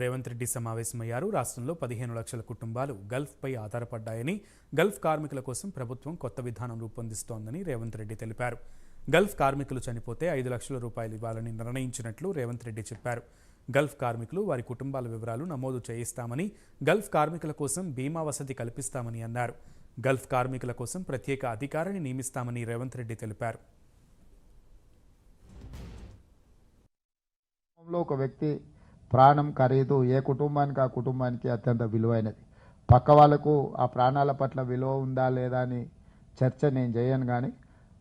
రేవంత్ రెడ్డి సమావేశమయ్యారు. రాష్ట్రంలో 15 లక్షల కుటుంబాలు గల్ఫ్పై ఆధారపడ్డాయని, గల్ఫ్ కార్మికుల కోసం ప్రభుత్వం కొత్త విధానం రూపొందిస్తోందని రేవంత్ రెడ్డి తెలిపారు. గల్ఫ్ కార్మికులు చనిపోతే 5 లక్షల రూపాయలు ఇవ్వాలని నిర్ణయించినట్లు రేవంత్ రెడ్డి చెప్పారు. గల్ఫ్ కార్మికులు వారి కుటుంబాల వివరాలు నమోదు చేయిస్తామని, గల్ఫ్ కార్మికుల కోసం బీమా వసతి కల్పిస్తామని అన్నారు. గల్ఫ్ కార్మికుల కోసం ప్రత్యేక అధికారిని నియమిస్తామని రేవంత్ రెడ్డి తెలిపారు. ఒక వ్యక్తి ప్రాణం ఖరీదు ఏ కుటుంబానికి ఆ కుటుంబానికి అత్యంత విలువైనది. పక్క వాళ్ళకు ఆ ప్రాణాల పట్ల విలువ ఉందా లేదా అని చర్చ నేను చేయను. కానీ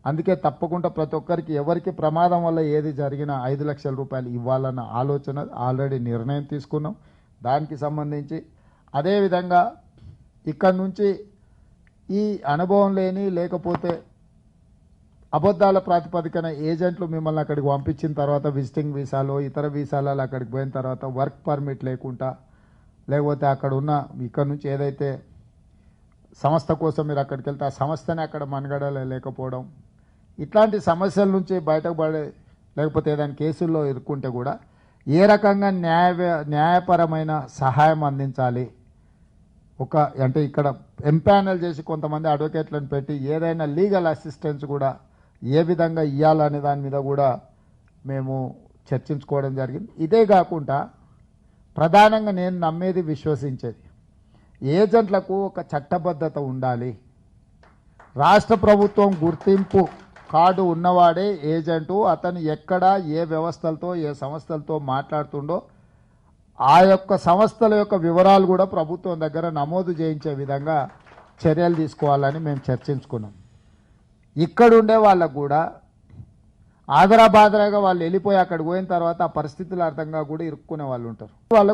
అందుకే తప్పకుండా ప్రతి ఒక్కరికి ఎవరికి ప్రమాదం వల్ల ఏది జరిగినా 5 లక్షల రూపాయలు ఇవ్వాలన్న ఆలోచన ఆల్రెడీ నిర్ణయం తీసుకున్నాం. దానికి సంబంధించి అదేవిధంగా ఇక్కడ నుంచి ఈ అనుభవం లేని లేకపోతే అబద్ధాల ప్రాతిపదికన ఏజెంట్లు మిమ్మల్ని అక్కడికి పంపించిన తర్వాత విజిటింగ్ వీసాలో ఇతర వీసాలలో అక్కడికి పోయిన తర్వాత వర్క్ పర్మిట్ లేకుండా లేకపోతే అక్కడ ఉన్న ఇక్కడ నుంచి ఏదైతే సంస్థ కోసం మీరు అక్కడికి వెళ్తే ఆ సంస్థనే అక్కడ మనుగడలో లేకపోవడం, ఇట్లాంటి సమస్యల నుంచి బయటపడే లేకపోతే ఏదైనా కేసుల్లో ఇరుక్కుంటే కూడా ఏ రకంగా న్యాయపరమైన సహాయం అందించాలి, అంటే ఇక్కడ ఎంపానల్ చేసి కొంతమంది అడ్వకేట్లను పెట్టి ఏదైనా లీగల్ అసిస్టెన్స్ కూడా ఏ విధంగా ఇవ్వాలనే దాని మీద కూడా మేము చర్చించుకోవడం జరిగింది. ఇదే కాకుండా ప్రధానంగా నేను నమ్మేది విశ్వసించేది ఏజెంట్లకు ఒక చట్టబద్ధత ఉండాలి. రాష్ట్ర ప్రభుత్వం గుర్తింపు కార్డు ఉన్నవాడే ఏజెంటు. అతను ఎక్కడ ఏ వ్యవస్థలతో ఏ సంస్థలతో మాట్లాడుతుండో ఆ యొక్క సంస్థల యొక్క వివరాలు కూడా ప్రభుత్వం దగ్గర నమోదు చేయించే విధంగా చర్యలు తీసుకోవాలని మేము చర్చించుకున్నాం. ఇక్కడుండే వాళ్ళకు కూడా ఆదరాబాదరాగా వాళ్ళు వెళ్ళిపోయి అక్కడికి పోయిన తర్వాత ఆ పరిస్థితులు అర్థంగా కూడా ఇరుక్కునే వాళ్ళు ఉంటారు. వాళ్ళకు